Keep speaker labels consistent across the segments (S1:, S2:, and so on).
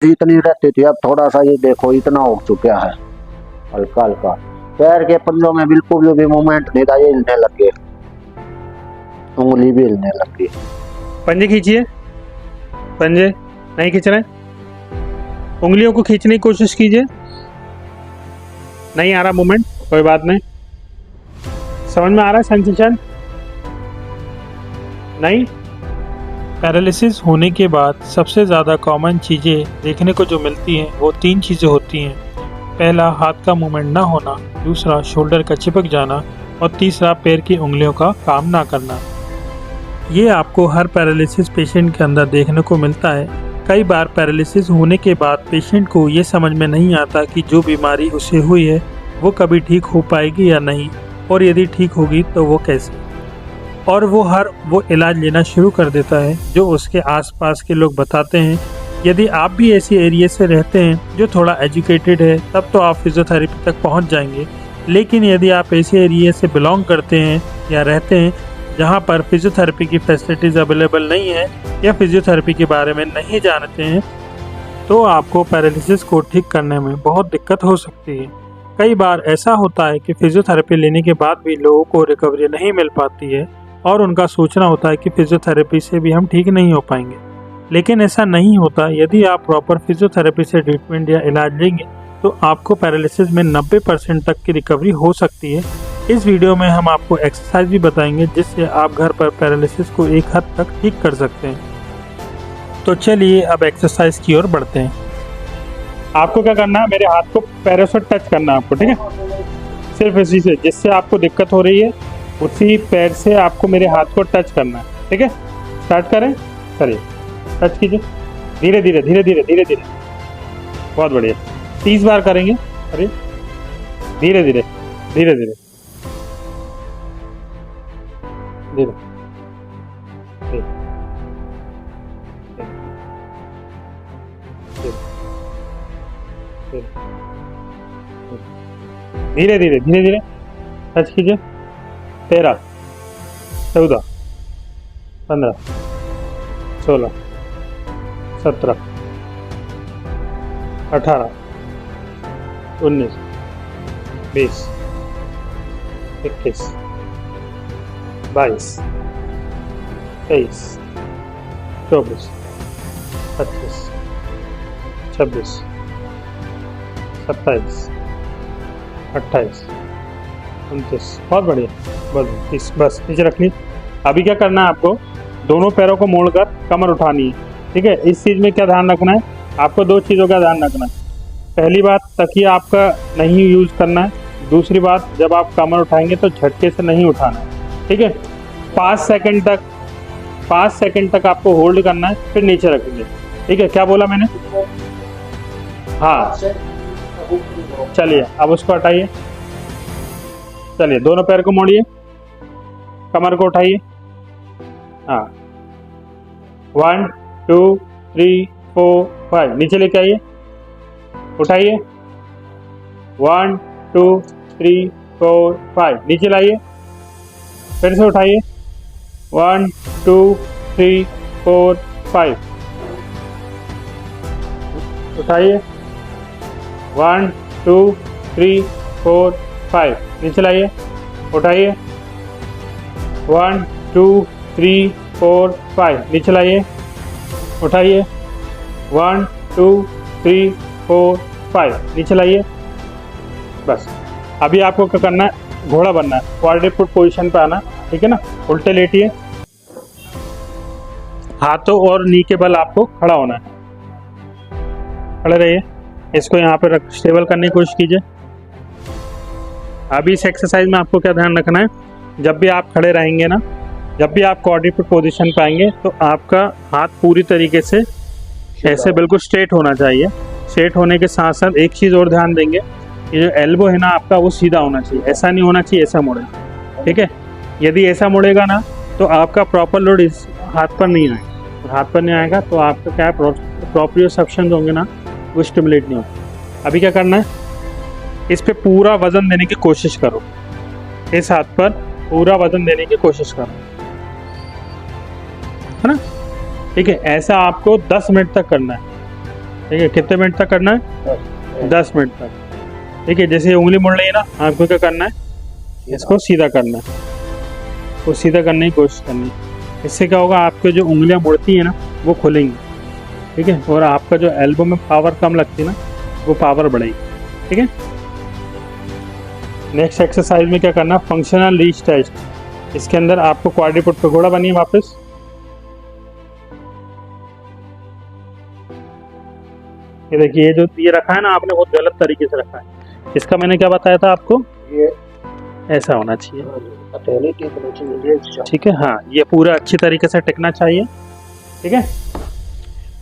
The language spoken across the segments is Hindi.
S1: इतनी रहती थी, अब थोड़ा सा ये देखो इतना हो चुका है, हल्का हल्का। पैर के पंजों में बिल्कुल भी मूवमेंट नहीं था, ये हिलने लग गए, उंगली भी हिलने लग गई।
S2: पंजे खींचिए, पंजे नहीं खींच रहे, उंगलियों को खींचने की कोशिश कीजिए, नहीं आ रहा मूवमेंट, कोई बात नहीं। समझ में आ रहा है सेंसेशन? नहीं। पैरालिसिस होने के बाद सबसे ज़्यादा कॉमन चीज़ें देखने को जो मिलती हैं वो 3 चीज़ें होती हैं। पहला, हाथ का मूवमेंट ना होना, दूसरा शोल्डर का चिपक जाना और तीसरा पैर की उंगलियों का काम ना करना। ये आपको हर पैरालिसिस पेशेंट के अंदर देखने को मिलता है। कई बार पैरालिसिस होने के बाद पेशेंट को ये समझ में नहीं आता कि जो बीमारी उसे हुई है वो कभी ठीक हो पाएगी या नहीं, और यदि ठीक होगी तो वो कैसे, और वो इलाज लेना शुरू कर देता है जो उसके आसपास के लोग बताते हैं। यदि आप भी ऐसी एरिया से रहते हैं जो थोड़ा एजुकेटेड है तब तो आप फिजियोथेरेपी तक पहुंच जाएंगे, लेकिन यदि आप ऐसे एरिया से बिलोंग करते हैं या रहते हैं जहां पर फिजियोथेरेपी की फैसिलिटीज़ अवेलेबल नहीं है या फिजियोथेरेपी के बारे में नहीं जानते हैं, तो आपको पैरालिसिस को ठीक करने में बहुत दिक्कत हो सकती है। कई बार ऐसा होता है कि फिजियोथेरेपी लेने के बाद भी लोगों को रिकवरी नहीं मिल पाती है और उनका सोचना होता है कि फिजियोथेरेपी से भी हम ठीक नहीं हो पाएंगे, लेकिन ऐसा नहीं होता। यदि आप प्रॉपर फिजियोथेरेपी से ट्रीटमेंट या इलाज लेंगे तो आपको पैरालिसिस में 90% तक की रिकवरी हो सकती है। इस वीडियो में हम आपको एक्सरसाइज भी बताएंगे जिससे आप घर पर पैरालिसिस को एक हद तक ठीक कर सकते हैं। तो चलिए अब एक्सरसाइज की ओर बढ़ते हैं। आपको क्या करना है, मेरे हाथ को पैरों से टच करना है आपको, ठीक है? सिर्फ इसी से, जिससे आपको दिक्कत हो रही है उसी पैर से आपको मेरे हाथ को टच करना है, ठीक है? स्टार्ट करें, चलिए टच कीजिए, धीरे धीरे धीरे धीरे धीरे धीरे, बहुत बढ़िया। 30 बार करेंगे, अरे धीरे धीरे धीरे धीरे धीरे धीरे धीरे धीरे धीरे टच कीजिए। 13, 14, 15, 16, 17, 18, 19, 20, 21, 22, 23, 24, 25, 26, 27, 28, 29, बहुत बढ़िया, बस बस नीचे रख ली। अभी क्या करना है आपको, दोनों पैरों को मोड़कर कमर उठानी है, ठीक है? इस चीज़ में क्या ध्यान रखना है आपको, 2 चीज़ों का ध्यान रखना है। पहली बात, तकिया आपका नहीं यूज़ करना है। दूसरी बात, जब आप कमर उठाएंगे तो झटके से नहीं उठाना है, ठीक है? 5 सेकंड तक आपको होल्ड करना है, फिर नीचे रखेंगे, ठीक है? क्या बोला मैंने? हाँ, चलिए अब उसको हटाइए। चलिए दोनों पैर को मोड़िए, कमर को उठाइए। हाँ, 1 2 3 4 5, नीचे लेके आइए, उठाइए। 1 2 3 4 5, नीचे लाइए, फिर से उठाइए। 1 2 3 4 5, उठाइए। 1 2 3 4 5, नीचे लाइए, उठाइए। 1 2 3 4 5, नीचे लाइए, उठाइए। 1 2 3 4 5, नीचे लाइए। बस अभी आपको क्या करना है, घोड़ा बनना है, क्वाड्रपट पोजीशन पे आना, ठीक है ना? उल्टे लेटिए, हाथों और नी के बल आपको खड़ा होना है, खड़े रहिए। इसको यहाँ पे रख स्टेबल करने की कोशिश कीजिए। अभी इस एक्सरसाइज में आपको क्या ध्यान रखना है, जब भी आप खड़े रहेंगे ना, जब भी आप क्वाड्रपट पोजीशन पे आएंगे तो आपका हाथ पूरी तरीके से ऐसे बिल्कुल स्ट्रेट होना चाहिए। स्ट्रेट होने के साथ साथ एक चीज़ और ध्यान देंगे, ये जो एल्बो है ना आपका, वो सीधा होना चाहिए, ऐसा नहीं होना चाहिए ऐसा मुड़े, ठीक है? यदि ऐसा मुड़ेगा ना तो आपका प्रॉपर लोड इस हाथ पर नहीं आएगा, हाथ पर नहीं आएगा तो आपका क्या प्रोप्रियोसेप्शन होंगे ना, वो स्टिमुलेट नहीं होगा। अभी क्या करना है, इस पे पूरा वजन देने की कोशिश करो, इस हाथ पर पूरा वजन देने की कोशिश करो, है ना? ठीक है, ऐसा आपको 10 मिनट तक करना है, ठीक है, कितने मिनट तक करना है? 10 मिनट तक। ठीक है, जैसे उंगली मुड़ रही है ना, आपको क्या करना है, इसको सीधा करना है, तो सीधा करने की कोशिश करनी है। इससे क्या होगा, आपके जो उंगलियां मुड़ती हैं ना वो खुलेंगी। ठीक है, और आपका जो एल्बो में पावर कम लगती है ना, वो पावर बढ़ेगी। ठीक है, नेक्स्ट एक्सरसाइज में क्या करना, फंक्शनल रीच टेस्ट। इसके अंदर आपको क्वाड्रीपुट पे घोड़ा बनिए वापस। ये देखिए, ये जो ये रखा है ना आपने, बहुत गलत तरीके से रखा है। इसका मैंने क्या बताया था आपको,
S1: ये
S2: ऐसा होना चाहिए।
S1: हथेली टिकनी चाहिए।
S2: ठीक है, हाँ, ये पूरा अच्छी तरीके से टिकना चाहिए। ठीक है,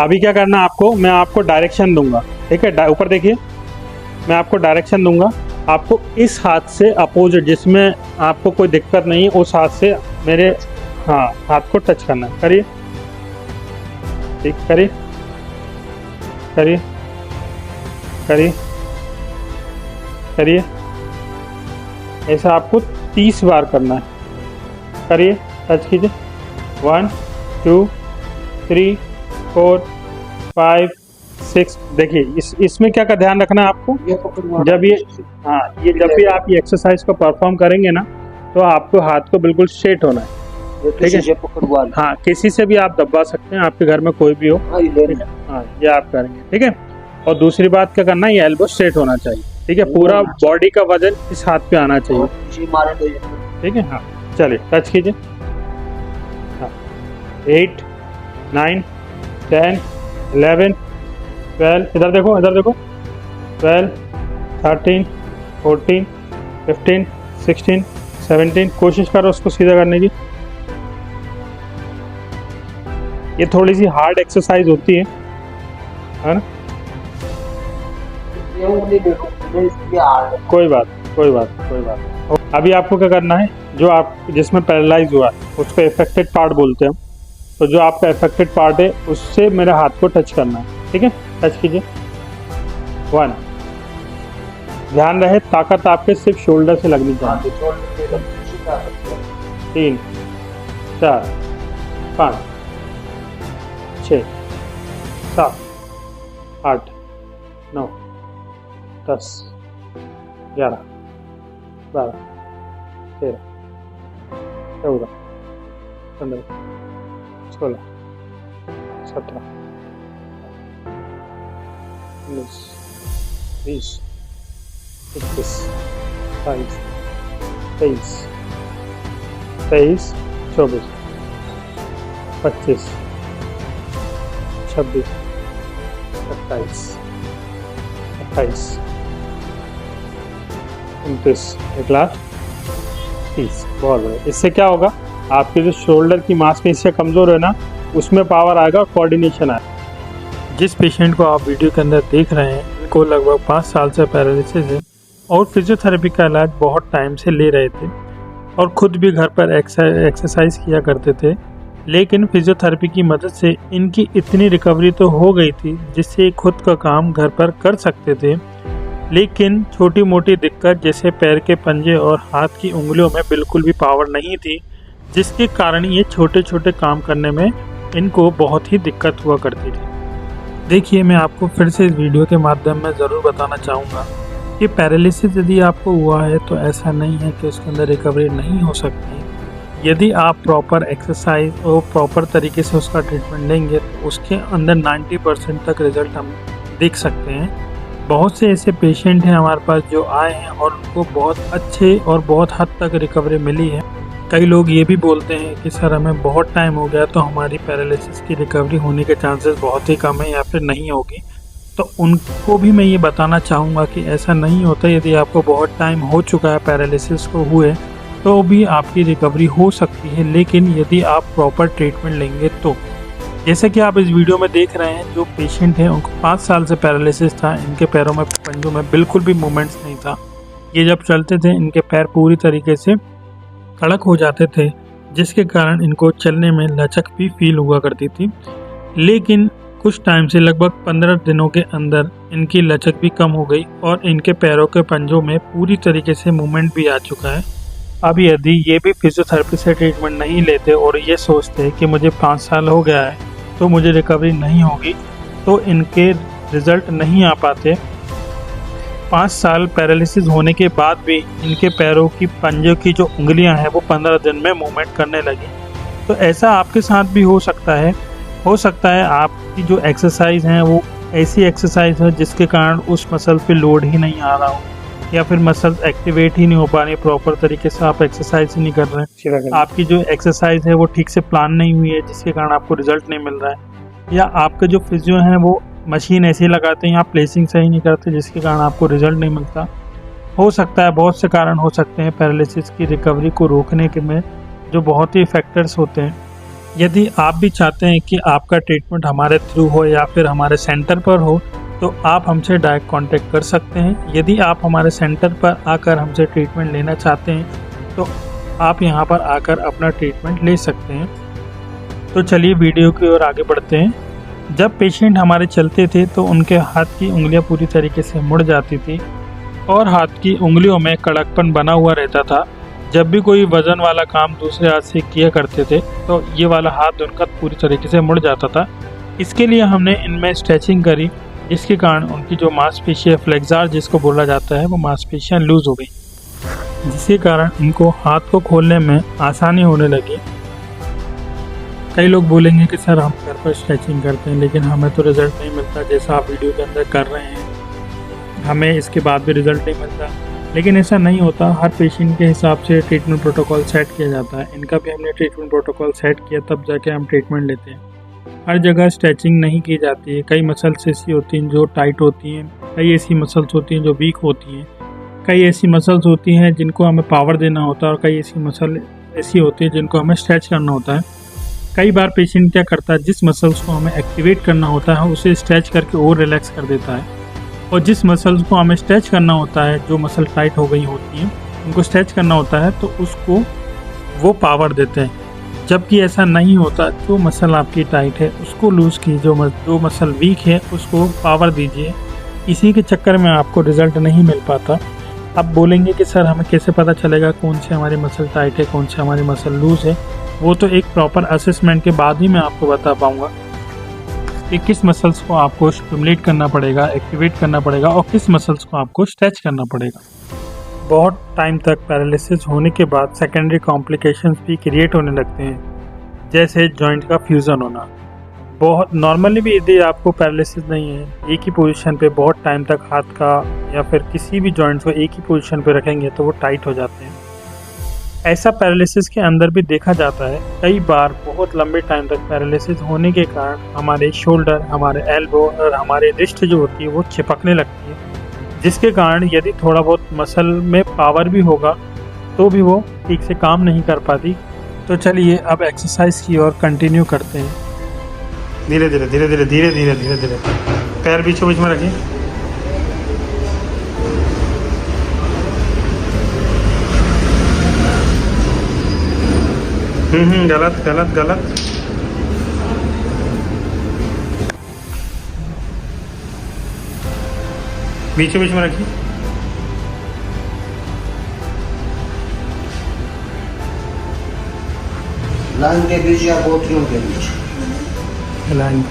S2: अभी क्या करना आपको, मैं आपको डायरेक्शन दूंगा। ठीक है, ऊपर देखिए, मैं आपको डायरेक्शन दूंगा। आपको इस हाथ से अपोजिट, जिसमें आपको कोई दिक्कत नहीं, उस हाथ से मेरे हाथ को टच करना है। करिए, ठीक, करिए करिए करिए करिए। ऐसा आपको 30 बार करना है। करिए, टच कीजिए। 1 2 3 4 5 6। देखिए, इसमें क्या का ध्यान रखना है आपको, जब जब भी आप ये एक्सरसाइज को परफॉर्म करेंगे ना, तो आपको हाथ को बिल्कुल स्ट्रेट होना है। ठीक है, हाँ, किसी से भी आप दबा सकते हैं, आपके घर में कोई भी हो। हाँ, ये आप करेंगे। ठीक है, और दूसरी बात क्या करना है, ये एल्बो स्ट्रेट होना चाहिए। ठीक है, पूरा बॉडी का वजन इस हाथ पे आना चाहिए। ठीक है, हाँ, चलिए, टच कीजिए। 8 9 10 11 12, इधर देखो, इधर देखो, 12 13 14 15 16 17। कोशिश करो उसको सीधा करने की। ये थोड़ी सी हार्ड एक्सरसाइज होती है ना। कोई बात। अभी आपको क्या करना है, जो आप जिसमें पैरालाइज हुआ है उसको अफेक्टेड पार्ट बोलते हैं। तो जो आपका अफेक्टेड पार्ट है उससे मेरे हाथ को टच करना है। ठीक है, टच कीजिए। 1, ध्यान रहे ताकत आपके सिर्फ शोल्डर से लगनी चाहिए। 3 4 5 6 7 8 9 10 11 12 13 14 15 16 17 19 20 21 22 23 24 25 26 27 28 29, एक लास्ट 30। बहुत बढ़िया। इससे क्या होगा, आपके जो शोल्डर की मांसपेशियां कमज़ोर है ना, उसमें पावर आएगा, कोऑर्डिनेशन आएगा। जिस पेशेंट को आप वीडियो के अंदर देख रहे हैं, इनको लगभग 5 साल से पैरालिसिस है और फिजियोथेरेपी का इलाज बहुत टाइम से ले रहे थे और ख़ुद भी घर पर एक्सरसाइज किया करते थे। लेकिन फिजियोथेरेपी की मदद से इनकी इतनी रिकवरी तो हो गई थी जिससे खुद का काम घर पर कर सकते थे, लेकिन छोटी मोटी दिक्कत जैसे पैर के पंजे और हाथ की उंगलियों में बिल्कुल भी पावर नहीं थी, जिसके कारण ये छोटे छोटे काम करने में इनको बहुत ही दिक्कत हुआ करती थी। देखिए, मैं आपको फिर से इस वीडियो के माध्यम में ज़रूर बताना चाहूँगा कि पैरालिसिस यदि आपको हुआ है तो ऐसा नहीं है कि उसके अंदर रिकवरी नहीं हो सकती। यदि आप प्रॉपर एक्सरसाइज और प्रॉपर तरीके से उसका ट्रीटमेंट लेंगे तो उसके अंदर 90% तक रिजल्ट हम देख सकते हैं। बहुत से ऐसे पेशेंट हैं हमारे पास जो आए हैं और उनको बहुत अच्छे और बहुत हद तक रिकवरी मिली है। कई लोग ये भी बोलते हैं कि सर हमें बहुत टाइम हो गया तो हमारी पैरालिसिस की रिकवरी होने के चांसेस बहुत ही कम है या फिर नहीं होगी। तो उनको भी मैं ये बताना चाहूँगा कि ऐसा नहीं होता। यदि आपको बहुत टाइम हो चुका है पैरालिसिस को हुए तो भी आपकी रिकवरी हो सकती है, लेकिन यदि आप प्रॉपर ट्रीटमेंट लेंगे तो। जैसे कि आप इस वीडियो में देख रहे हैं, जो पेशेंट हैं उनको 5 साल से पैरालिसिस था। इनके पैरों में, पंजों में बिल्कुल भी मूवमेंट्स नहीं था। ये जब चलते थे इनके पैर पूरी तरीके से कड़क हो जाते थे, जिसके कारण इनको चलने में लचक भी फील हुआ करती थी। लेकिन कुछ टाइम से, लगभग 15 दिनों के अंदर इनकी लचक भी कम हो गई और इनके पैरों के पंजों में पूरी तरीके से मूवमेंट भी आ चुका है। अब यदि ये भी फिजियोथेरेपी से ट्रीटमेंट नहीं लेते और ये सोचते कि मुझे 5 साल हो गया है तो मुझे रिकवरी नहीं होगी, तो इनके रिजल्ट नहीं आ पाते। 5 साल पैरालिसिस होने के बाद भी इनके पैरों की पंजों की जो उंगलियां हैं वो 15 दिन में मूवमेंट करने लगी। तो ऐसा आपके साथ भी हो सकता है। हो सकता है आपकी जो एक्सरसाइज हैं वो ऐसी एक्सरसाइज है जिसके कारण उस मसल पे लोड ही नहीं आ रहा हो, या फिर मसल्स एक्टिवेट ही नहीं हो पा रही प्रॉपर तरीके से, आप एक्सरसाइज ही नहीं कर रहे हैं। आपकी जो एक्सरसाइज है वो ठीक से प्लान नहीं हुई है जिसके कारण आपको रिजल्ट नहीं मिल रहा है, या आपके जो फिजियो हैं वो मशीन ऐसे लगाते हैं, आप प्लेसिंग सही नहीं करते जिसके कारण आपको रिजल्ट नहीं मिलता। हो सकता है, बहुत से कारण हो सकते हैं पैरालिसिस की रिकवरी को रोकने के में, जो बहुत ही फैक्टर्स होते हैं। यदि आप भी चाहते हैं कि आपका ट्रीटमेंट हमारे थ्रू हो या फिर हमारे सेंटर पर हो, तो आप हमसे डायरेक्ट कांटेक्ट कर सकते हैं। यदि आप हमारे सेंटर पर आकर हमसे ट्रीटमेंट लेना चाहते हैं तो आप यहां पर आकर अपना ट्रीटमेंट ले सकते हैं। तो चलिए वीडियो की ओर आगे बढ़ते हैं। जब पेशेंट हमारे चलते थे तो उनके हाथ की उंगलियां पूरी तरीके से मुड़ जाती थी और हाथ की उंगलियों में कड़कपन बना हुआ रहता था। जब भी कोई वज़न वाला काम दूसरे हाथ से किया करते थे तो ये वाला हाथ उनका पूरी तरीके से मुड़ जाता था। इसके लिए हमने इनमें स्ट्रेचिंग करी, जिसके कारण उनकी जो मांसपेशियाँ फ्लेक्सार जिसको बोला जाता है वो मांसपेशियाँ लूज़ हो गई, जिसके कारण इनको हाथ को खोलने में आसानी होने लगी। कई लोग बोलेंगे कि सर हम घर पर स्ट्रेचिंग करते हैं लेकिन हमें तो रिज़ल्ट नहीं मिलता, जैसा आप वीडियो के अंदर कर रहे हैं हमें इसके बाद भी रिज़ल्ट नहीं मिलता। लेकिन ऐसा नहीं होता, हर पेशेंट के हिसाब से ट्रीटमेंट प्रोटोकॉल सेट किया जाता है। इनका भी हमने ट्रीटमेंट प्रोटोकॉल सेट किया, तब जाके हम ट्रीटमेंट लेते हैं। हर जगह स्ट्रेचिंग नहीं की जाती है। कई मसल्स ऐसी होती हैं जो टाइट होती हैं, कई ऐसी मसल्स होती हैं जो वीक होती हैं, कई ऐसी मसल्स होती हैं जिनको हमें पावर देना होता है और कई ऐसी मसल ऐसी होती है जिनको हमें स्ट्रेच करना होता है। कई बार पेशेंट क्या करता है, जिस मसल्स को हमें एक्टिवेट करना होता है उसे स्ट्रेच करके और रिलैक्स कर देता है, और जिस मसल्स को हमें स्ट्रेच करना होता है, जो मसल टाइट हो गई होती हैं उनको स्ट्रेच करना होता है तो उसको वो पावर देते हैं। जबकि ऐसा नहीं होता, जो मसल आपकी टाइट है उसको लूज़ कीजिए, जो मसल वीक है उसको पावर दीजिए। इसी के चक्कर में आपको रिज़ल्ट नहीं मिल पाता। अब बोलेंगे कि सर हमें कैसे पता चलेगा कौन से हमारी मसल टाइट है, कौन से हमारी मसल लूज़ है? वो तो एक प्रॉपर असेसमेंट के बाद ही मैं आपको बता पाऊँगा कि किस मसल्स को आपको स्टिमुलेट करना पड़ेगा, एक्टिवेट करना पड़ेगा, और किस मसल्स को आपको स्ट्रेच करना पड़ेगा। बहुत टाइम तक पैरालिसिस होने के बाद सेकेंडरी कॉम्प्लिकेशंस भी क्रिएट होने लगते हैं, जैसे जॉइंट का फ्यूज़न होना। बहुत नॉर्मली भी यदि आपको पैरालिसिस नहीं है, एक ही पोजीशन पे बहुत टाइम तक हाथ का या फिर किसी भी जॉइंट को एक ही पोजीशन पे रखेंगे तो वो टाइट हो जाते हैं। ऐसा पैरालिसिस के अंदर भी देखा जाता है। कई बार बहुत लंबे टाइम तक पैरालिसिस होने के कारण हमारे शोल्डर, हमारे एल्बो और हमारे रिस्ट जो होती है वो चिपकने लगती है, जिसके कारण यदि थोड़ा बहुत मसल में पावर भी होगा तो भी वो ठीक से काम नहीं कर पाती। तो चलिए अब एक्सरसाइज की ओर कंटिन्यू करते हैं।
S3: धीरे धीरे धीरे धीरे धीरे धीरे धीरे धीरे पैर बीचों बीच में रखिए। गलत गलत गलत। बीचों बीच में रखिए।
S1: लाइन के बीच या गोटियों के बीच
S3: लाइन।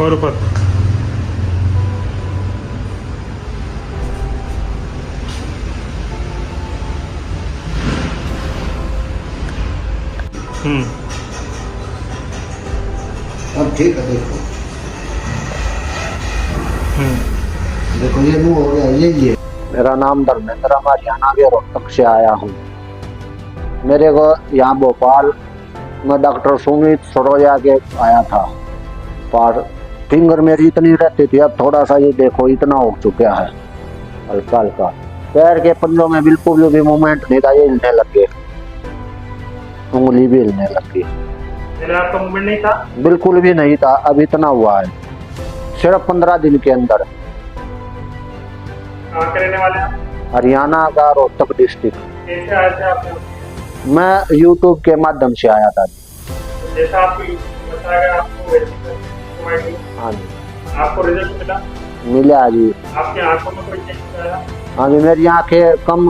S3: और ऊपर।
S1: अब ठीक है, देखो देखो ये मुंह हो गया ये मेरा नाम धर्मेंद्र, मैं हरियाणा के रोहतक से आया हूँ। मेरे को यहाँ भोपाल में डॉक्टर सुमित सरोजा के आया था, पर फिंगर मेरी इतनी रहती थी, अब थोड़ा सा ये देखो इतना हो चुका है, हल्का हल्का। पैर के पंजों में बिल्कुल भी मूवमेंट नहीं था, ये हिलने लगे, उंगली भी हिलने लगी।
S3: पहले आपका मूवमेंट नहीं था?
S1: बिल्कुल भी नहीं था, अब इतना हुआ है सिर्फ 15 दिन के अंदर।
S3: कहाँ के रहने वाले हैं?
S1: हरियाणा का रोहतक डिस्ट्रिक्ट।
S3: कैसे आए थे आप?
S1: मैं यूट्यूब के माध्यम से आया था।
S3: जैसा आपको बताया गया आपको वैसे
S1: हाँ जी,
S3: आपको रिजल्ट मिला?
S1: मिला जी।
S3: आपकी आंखों में कोई चेंज आया?
S1: हाँ जी, मेरी आंखें कम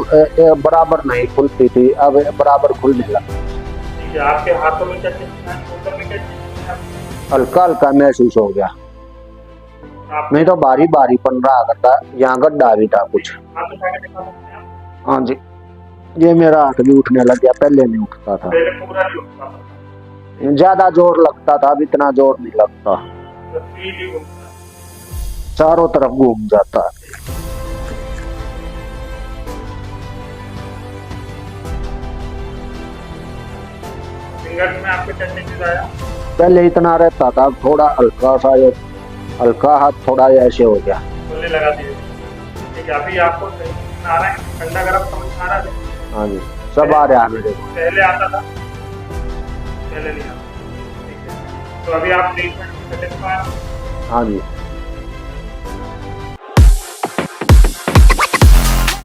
S1: बराबर नहीं खुलती थी, अब बराबर खुलने लगी।
S3: ठीक है, आपके हाथों में क्या चेंज आया? ऊपर में क्या चेंज आया?
S1: हल्का हल्का महसूस हो गया,
S3: आप
S1: नहीं तो भारी भारी पन रहा करता, यहाँ गड्ढा भी था कुछ।
S3: हाथ उठा के दिखा सकते हैं आप?
S1: हाँ जी, ये मेरा हाथ भी उठने लग गया, पहले नहीं उठता था।
S3: पहले पूरा नहीं उठता था,
S1: ज्यादा जोर लगता था, अब इतना जोर नहीं लगता,
S3: तो फ्रीली घूमता है।
S1: चारों तरफ घूम जाता है।
S3: फिंगर्स में आपके क्या चेंजेस आया?
S1: पहले इतना रहता था, अब थोड़ा हल्का सा, ये हल्का हाथ थोड़ा ऐसे हो गया।
S3: बोलने लगा दिए। ठीक है, अभी आपको सही आ रहा है, ठंडा गर्म समझ आ रहा है?
S1: हाँ जी, सब आ रहा है मेरे को।
S3: पहले आता था? पहले नहीं आता। ठीक है, तो अभी आप ट्रीटमेंट सेटिस्फाई?
S1: हाँ जी।